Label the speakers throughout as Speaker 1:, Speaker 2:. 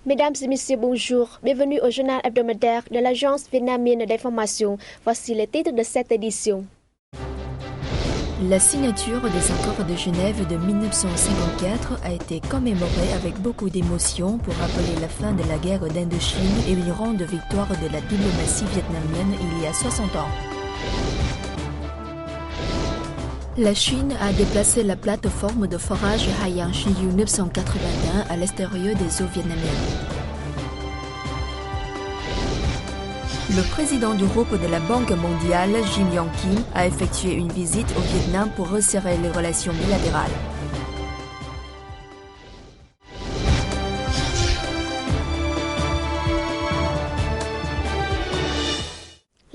Speaker 1: Mesdames et messieurs, bonjour. Bienvenue au journal hebdomadaire de l'Agence vietnamienne d'information. Voici les titres de cette édition.
Speaker 2: La signature des accords de Genève de 1954 a été commémorée avec beaucoup d'émotion pour rappeler la fin de la guerre d'Indochine et une grande victoire de la diplomatie vietnamienne il y a 60 ans. La Chine a déplacé la plateforme de forage Haiyang Shiyu 981 à l'extérieur des eaux vietnamiennes. Le président du groupe de la Banque mondiale, Jim Yong Kim, a effectué une visite au Vietnam pour resserrer les relations bilatérales.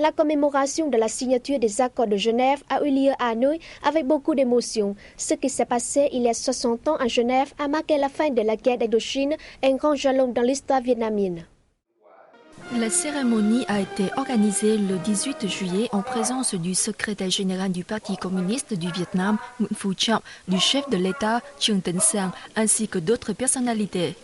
Speaker 1: La commémoration de la signature des accords de Genève a eu lieu à Hanoï avec beaucoup d'émotion. Ce qui s'est passé il y a 60 ans à Genève a marqué la fin de la guerre d'Indochine, un grand jalon dans l'histoire vietnamienne.
Speaker 2: La cérémonie a été organisée le 18 juillet en présence du secrétaire général du Parti communiste du Vietnam, Nguyen Phu Trọng, du chef de l'État, Trương Tấn Sang, ainsi que d'autres personnalités.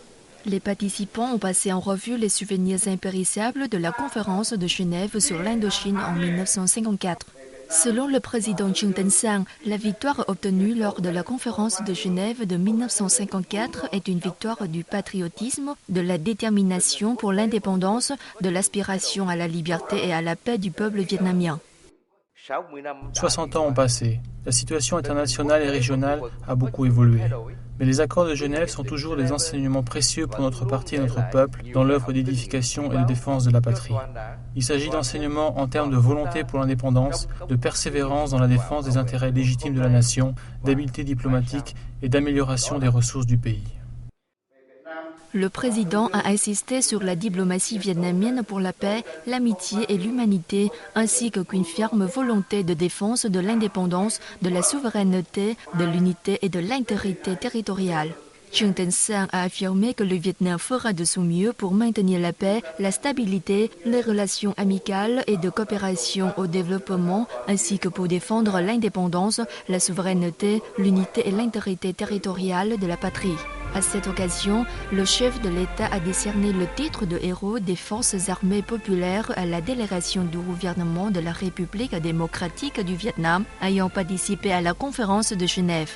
Speaker 2: Les participants ont passé en revue les souvenirs impérissables de la conférence de Genève sur l'Indochine en 1954. Selon le président Trương Tấn Sang, la victoire obtenue lors de la conférence de Genève de 1954 est une victoire du patriotisme, de la détermination pour l'indépendance, de l'aspiration à la liberté et à la paix du peuple vietnamien.
Speaker 3: 60 ans ont passé. La situation internationale et régionale a beaucoup évolué. Mais les accords de Genève sont toujours des enseignements précieux pour notre parti et notre peuple dans l'œuvre d'édification et de défense de la patrie. Il s'agit d'enseignements en termes de volonté pour l'indépendance, de persévérance dans la défense des intérêts légitimes de la nation, d'habileté diplomatique et d'amélioration des ressources du pays.
Speaker 2: Le président a insisté sur la diplomatie vietnamienne pour la paix, l'amitié et l'humanité, ainsi qu'une ferme volonté de défense de l'indépendance, de la souveraineté, de l'unité et de l'intégrité territoriale. Trương Tấn Sang a affirmé que le Vietnam fera de son mieux pour maintenir la paix, la stabilité, les relations amicales et de coopération au développement, ainsi que pour défendre l'indépendance, la souveraineté, l'unité et l'intégrité territoriale de la patrie. À cette occasion, le chef de l'État a décerné le titre de héros des forces armées populaires à la délégation du gouvernement de la République démocratique du Vietnam ayant participé à la conférence de Genève.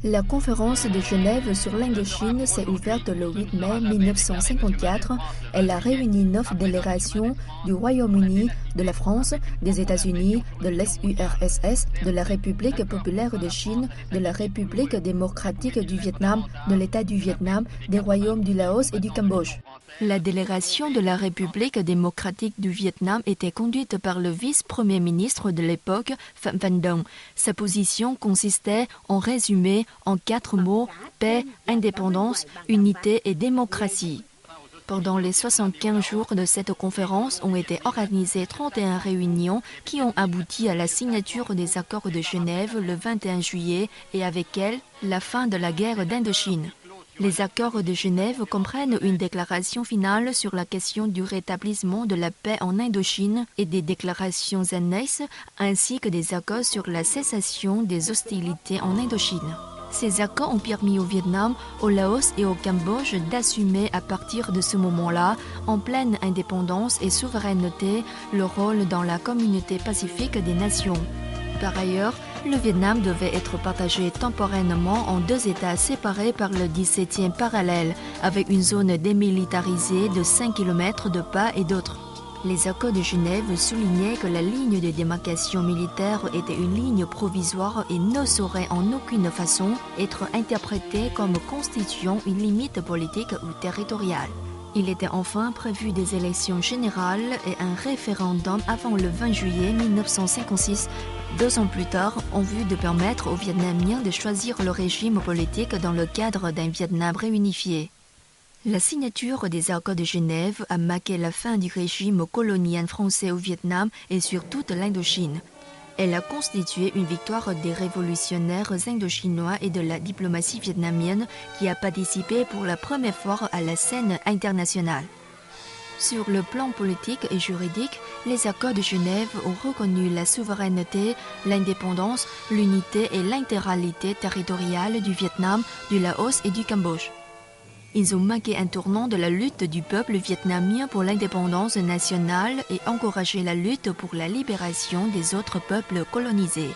Speaker 2: La conférence de Genève sur l'Indochine s'est ouverte le 8 mai 1954. Elle a réuni 9 délégations du Royaume-Uni, de la France, des États-Unis, de l'ex-URSS, de la République populaire de Chine, de la République démocratique du Vietnam, de l'État du Vietnam, des royaumes du Laos et du Cambodge. La délégation de la République démocratique du Vietnam était conduite par le vice-premier ministre de l'époque, Phạm Văn Đồng. Sa position consistait, en résumé, en 4 mots: paix, indépendance, unité et démocratie. Pendant les 75 jours de cette conférence ont été organisées 31 réunions qui ont abouti à la signature des accords de Genève le 21 juillet et avec elles, la fin de la guerre d'Indochine. Les accords de Genève comprennent une déclaration finale sur la question du rétablissement de la paix en Indochine et des déclarations annexes, ainsi que des accords sur la cessation des hostilités en Indochine. Ces accords ont permis au Vietnam, au Laos et au Cambodge d'assumer à partir de ce moment-là, en pleine indépendance et souveraineté, leur rôle dans la communauté pacifique des nations. Par ailleurs, le Vietnam devait être partagé temporairement en 2 États séparés par le 17e parallèle, avec une zone démilitarisée de 5 km de part et d'autre. Les accords de Genève soulignaient que la ligne de démarcation militaire était une ligne provisoire et ne saurait en aucune façon être interprétée comme constituant une limite politique ou territoriale. Il était enfin prévu des élections générales et un référendum avant le 20 juillet 1956, 2 ans plus tard, en vue de permettre aux Vietnamiens de choisir le régime politique dans le cadre d'un Vietnam réunifié. La signature des accords de Genève a marqué la fin du régime colonial français au Vietnam et sur toute l'Indochine. Elle a constitué une victoire des révolutionnaires indochinois et de la diplomatie vietnamienne qui a participé pour la première fois à la scène internationale. Sur le plan politique et juridique, les accords de Genève ont reconnu la souveraineté, l'indépendance, l'unité et l'intégralité territoriale du Vietnam, du Laos et du Cambodge. Ils ont marqué un tournant de la lutte du peuple vietnamien pour l'indépendance nationale et encouragé la lutte pour la libération des autres peuples colonisés.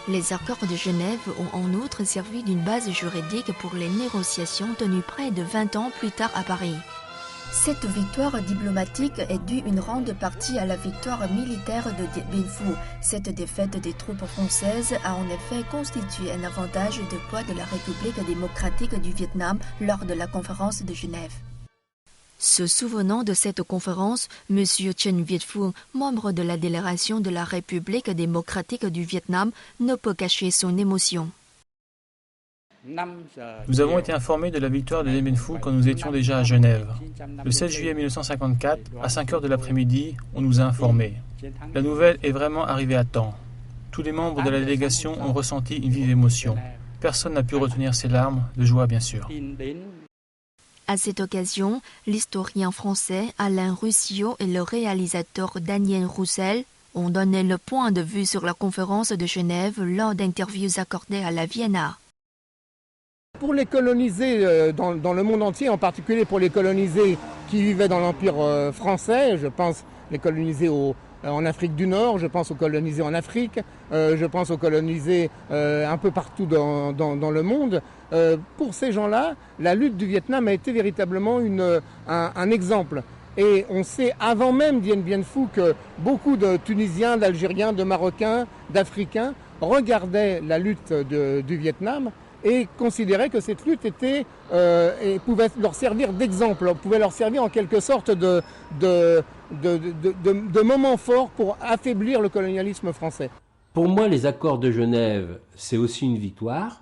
Speaker 2: Les accords de Genève ont en outre servi d'une base juridique pour les négociations tenues près de 20 ans plus tard à Paris. Cette victoire diplomatique est due une grande partie à la victoire militaire de Dien Bien Phu. Cette défaite des troupes françaises a en effet constitué un avantage de poids de la République démocratique du Vietnam lors de la conférence de Genève. Se souvenant de cette conférence, M. Chen Viet-Phu, membre de la délégation de la République démocratique du Vietnam, ne peut cacher son émotion.
Speaker 3: Nous avons été informés de la victoire de Dien Bien Phu quand nous étions déjà à Genève. Le 16 juillet 1954, à 5 heures de l'après-midi, on nous a informés. La nouvelle est vraiment arrivée à temps. Tous les membres de la délégation ont ressenti une vive émotion. Personne n'a pu retenir ses larmes, de joie bien sûr.
Speaker 2: À cette occasion, l'historien français Alain Ruscio et le réalisateur Daniel Roussel ont donné le point de vue sur la conférence de Genève lors d'interviews accordées à la Vienna.
Speaker 4: Pour les colonisés dans le monde entier, en particulier pour les colonisés qui vivaient dans l'Empire français, je pense les colonisés en Afrique du Nord, je pense aux colonisés en Afrique, je pense aux colonisés un peu partout dans le monde. Pour ces gens-là, la lutte du Vietnam a été véritablement un exemple. Et on sait avant même Dien Bien Phu que beaucoup de Tunisiens, d'Algériens, de Marocains, d'Africains regardaient la lutte du Vietnam et considéraient que cette lutte et pouvait leur servir d'exemple, pouvait leur servir en quelque sorte de moment fort pour affaiblir le colonialisme français.
Speaker 5: Pour moi, les accords de Genève, c'est aussi une victoire,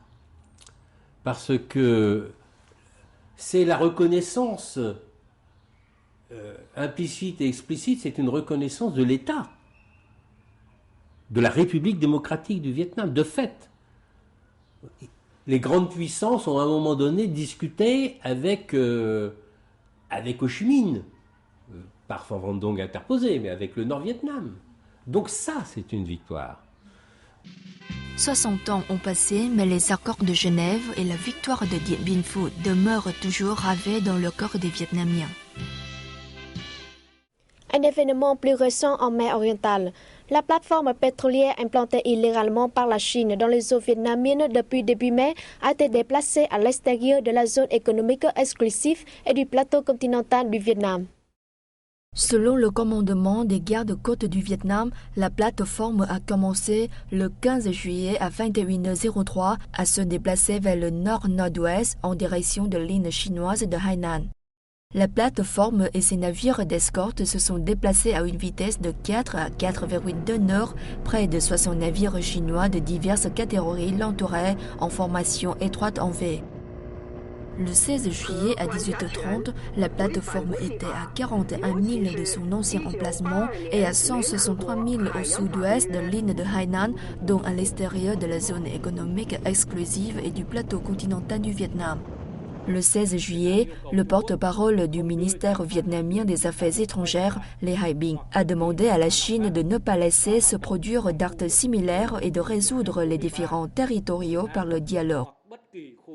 Speaker 5: parce que c'est la reconnaissance implicite et explicite, c'est une reconnaissance de l'État, de la République démocratique du Vietnam, de fait. Les grandes puissances ont à un moment donné discuté avec Ho Chi Minh, par Van Dong interposé, mais avec le Nord-Vietnam. Donc ça, c'est une victoire.
Speaker 2: 60 ans ont passé, mais les accords de Genève et la victoire de Dien Bien Phu demeurent toujours gravés dans le cœur des Vietnamiens.
Speaker 1: Un événement plus récent en mer orientale. La plateforme pétrolière implantée illégalement par la Chine dans les eaux vietnamiennes depuis début mai a été déplacée à l'extérieur de la zone économique exclusive et du plateau continental du Vietnam.
Speaker 2: Selon le commandement des gardes-côtes du Vietnam, la plateforme a commencé le 15 juillet à 21h03 à se déplacer vers le nord-nord-ouest en direction de l'île chinoise de Hainan. La plateforme et ses navires d'escorte se sont déplacés à une vitesse de 4 à 4,2 nœuds. Près de 60 navires chinois de diverses catégories l'entouraient en formation étroite en V. Le 16 juillet à 18h30, la plateforme était à 41 000 de son ancien emplacement et à 163 000 au sud-ouest de l'île de Hainan, dont à l'extérieur de la zone économique exclusive et du plateau continental du Vietnam. Le 16 juillet, le porte-parole du ministère vietnamien des Affaires étrangères, Lê Hải Bình, a demandé à la Chine de ne pas laisser se produire d'actes similaires et de résoudre les différends territoriaux par le dialogue.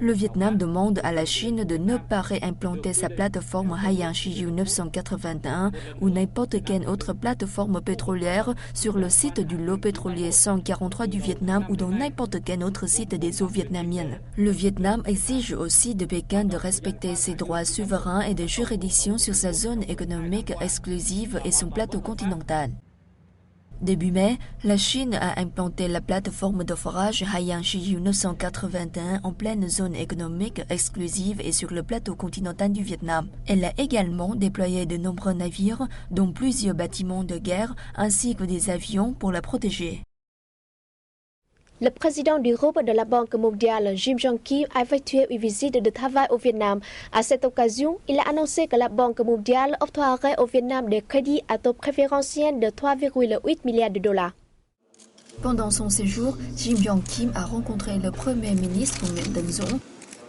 Speaker 2: Le Vietnam demande à la Chine de ne pas réimplanter sa plateforme Haiyan Shiyu 981 ou n'importe quelle autre plateforme pétrolière sur le site du lot pétrolier 143 du Vietnam ou dans n'importe quel autre site des eaux vietnamiennes. Le Vietnam exige aussi de Pékin de respecter ses droits souverains et de juridiction sur sa zone économique exclusive et son plateau continental. Début mai, la Chine a implanté la plateforme de forage Haiyan Shiyu 981 en pleine zone économique exclusive et sur le plateau continental du Vietnam. Elle a également déployé de nombreux navires, dont plusieurs bâtiments de guerre, ainsi que des avions pour la protéger.
Speaker 1: Le président du groupe de la Banque mondiale, Jim Yong Kim, a effectué une visite de travail au Vietnam. À cette occasion, il a annoncé que la Banque mondiale octroierait au Vietnam des crédits à taux préférentiel de 3,8 milliards de dollars.
Speaker 2: Pendant son séjour, Jim Yong Kim a rencontré le Premier ministre Nguyễn Tân Dũng.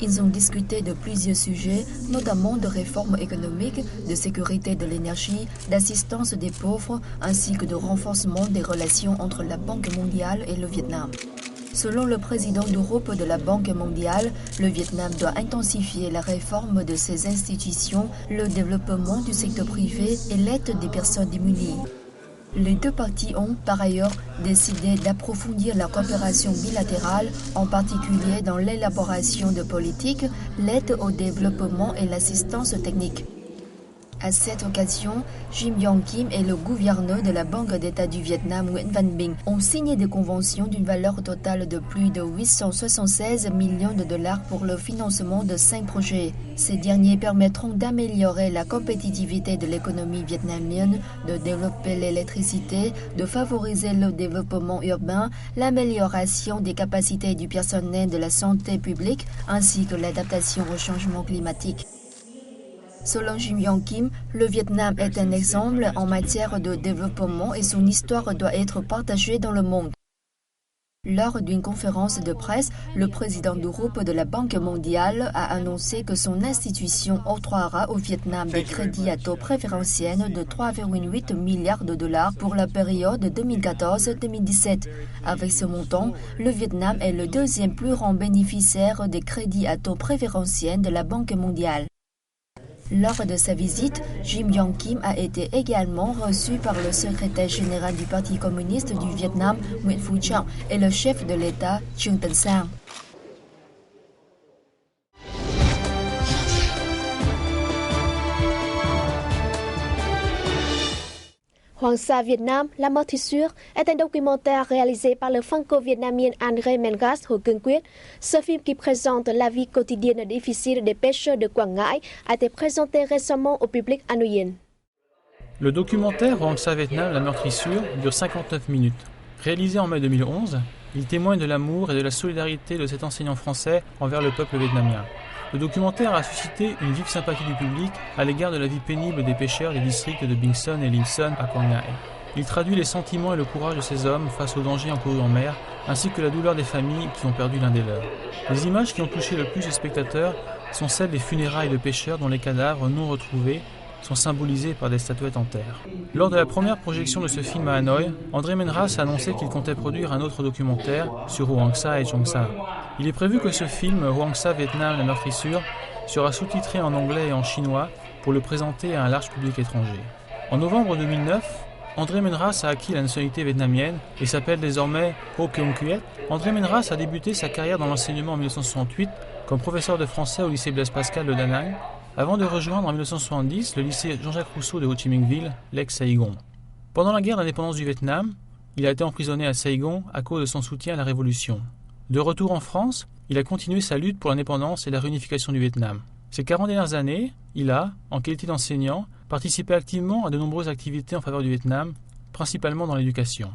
Speaker 2: Ils ont discuté de plusieurs sujets, notamment de réformes économiques, de sécurité de l'énergie, d'assistance des pauvres, ainsi que de renforcement des relations entre la Banque mondiale et le Vietnam. Selon le président du groupe de la Banque mondiale, le Vietnam doit intensifier la réforme de ses institutions, le développement du secteur privé et l'aide des personnes démunies. Les deux parties ont, par ailleurs, décidé d'approfondir la coopération bilatérale, en particulier dans l'élaboration de politiques, l'aide au développement et l'assistance technique. À cette occasion, Jim Yong Kim et le gouverneur de la Banque d'État du Vietnam, Nguyễn Văn Bình, ont signé des conventions d'une valeur totale de plus de 876 millions de dollars pour le financement de 5 projets. Ces derniers permettront d'améliorer la compétitivité de l'économie vietnamienne, de développer l'électricité, de favoriser le développement urbain, l'amélioration des capacités du personnel de la santé publique, ainsi que l'adaptation au changement climatique. Selon Jim Yong Kim, le Vietnam est un exemple en matière de développement et son histoire doit être partagée dans le monde. Lors d'une conférence de presse, le président du groupe de la Banque mondiale a annoncé que son institution octroiera au Vietnam des crédits à taux préférentiel de 3,8 milliards de dollars pour la période 2014-2017. Avec ce montant, le Vietnam est le deuxième plus grand bénéficiaire des crédits à taux préférentiels de la Banque mondiale. Lors de sa visite, Jim Yong Kim a été également reçu par le secrétaire général du Parti communiste du Vietnam, Nguyễn Phú Trọng, et le chef de l'État, Trương Tấn Sang.
Speaker 1: Hoàng Sa Việt Nam, la moisissure est un documentaire réalisé par le franco-vietnamien André Mengas Hồ Cương Quyết. Ce film qui présente la vie quotidienne difficile des pêcheurs de Quảng Ngãi a été présenté récemment au public à Nguyen.
Speaker 3: Le documentaire Hoàng Sa Việt Nam, la meurtrissure dure 59 minutes. Réalisé en mai 2011, il témoigne de l'amour et de la solidarité de cet enseignant français envers le peuple vietnamien. Le documentaire a suscité une vive sympathie du public à l'égard de la vie pénible des pêcheurs des districts de Binh Son et Linh Son à Quảng Ngãi. Il traduit les sentiments et le courage de ces hommes face aux dangers encourus en mer, ainsi que la douleur des familles qui ont perdu l'un des leurs. Les images qui ont touché le plus les spectateurs sont celles des funérailles de pêcheurs dont les cadavres non retrouvés sont symbolisés par des statuettes en terre. Lors de la première projection de ce film à Hanoï, André Menras a annoncé qu'il comptait produire un autre documentaire sur Hoàng Sa et Trường Sa. Il est prévu que ce film, Hoàng Sa Vietnam, la meurtrissure, sera sous-titré en anglais et en chinois pour le présenter à un large public étranger. En novembre 2009, André Menras a acquis la nationalité vietnamienne et s'appelle désormais Hồ Cương Quyết. André Menras a débuté sa carrière dans l'enseignement en 1968 comme professeur de français au lycée Blaise Pascal de Da Nang, avant de rejoindre en 1970 le lycée Jean-Jacques Rousseau de Ho Chi Minh Ville, l'ex-Saigon. Pendant la guerre d'indépendance du Vietnam, il a été emprisonné à Saigon à cause de son soutien à la révolution. De retour en France, il a continué sa lutte pour l'indépendance et la réunification du Vietnam. Ces 40 dernières années, il a, en qualité d'enseignant, participé activement à de nombreuses activités en faveur du Vietnam, principalement dans l'éducation.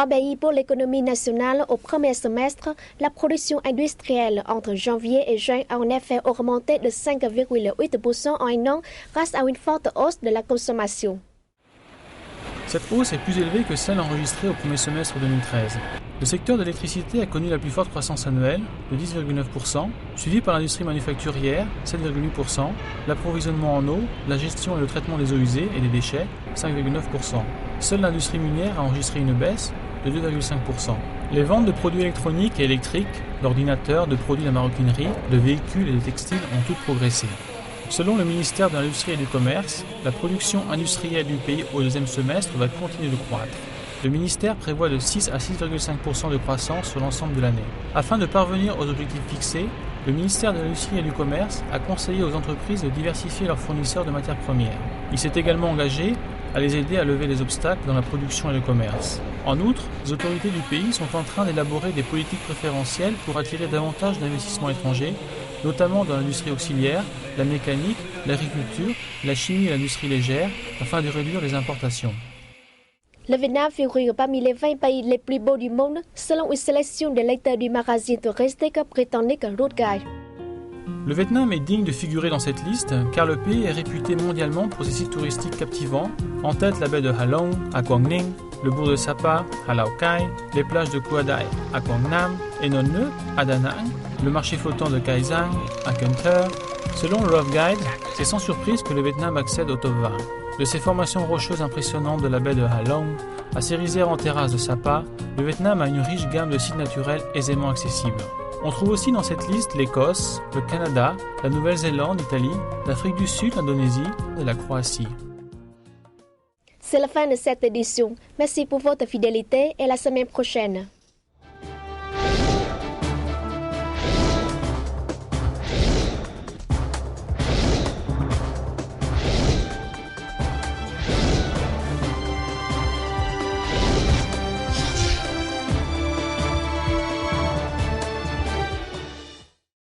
Speaker 1: Au pays pour l'économie nationale, au premier semestre, la production industrielle entre janvier et juin a en effet augmenté de 5,8% en un an grâce à une forte hausse de la consommation.
Speaker 3: Cette hausse est plus élevée que celle enregistrée au premier semestre 2013. Le secteur de l'électricité a connu la plus forte croissance annuelle, de 10,9%, suivi par l'industrie manufacturière, 7,8%, l'approvisionnement en eau, la gestion et le traitement des eaux usées et des déchets, 5,9%. Seule l'industrie minière a enregistré une baisse de 2,5%. Les ventes de produits électroniques et électriques, d'ordinateurs, de produits de maroquinerie, de véhicules et de textiles ont toutes progressé. Selon le ministère de l'Industrie et du Commerce, la production industrielle du pays au deuxième semestre va continuer de croître. Le ministère prévoit de 6 à 6,5% de croissance sur l'ensemble de l'année. Afin de parvenir aux objectifs fixés, le ministère de l'Industrie et du Commerce a conseillé aux entreprises de diversifier leurs fournisseurs de matières premières. Il s'est également engagé à les aider à lever les obstacles dans la production et le commerce. En outre, les autorités du pays sont en train d'élaborer des politiques préférentielles pour attirer davantage d'investissements étrangers, notamment dans l'industrie auxiliaire, la mécanique, l'agriculture, la chimie et l'industrie légère, afin de réduire les importations.
Speaker 1: Le Vietnam figure parmi les 20 pays les plus beaux du monde, selon une sélection des lecteurs du magazine touristique britannique Road Guide.
Speaker 3: Le Vietnam est digne de figurer dans cette liste car le pays est réputé mondialement pour ses sites touristiques captivants, en tête la baie de Ha Long à Quang Ninh, le bourg de Sapa à Lao Cai, les plages de Qua Dai à Quang Nam et Non Neu à Da Nang, le marché flottant de Kai Giang à Cần Thơ. Selon le Road Guide, c'est sans surprise que le Vietnam accède au top 20. De ses formations rocheuses impressionnantes de la baie de Ha Long à ses rizières en terrasses de Sapa, le Vietnam a une riche gamme de sites naturels aisément accessibles. On trouve aussi dans cette liste l'Écosse, le Canada, la Nouvelle-Zélande, l'Italie, l'Afrique du Sud, l'Indonésie et la Croatie.
Speaker 1: C'est la fin de cette édition. Merci pour votre fidélité et à la semaine prochaine.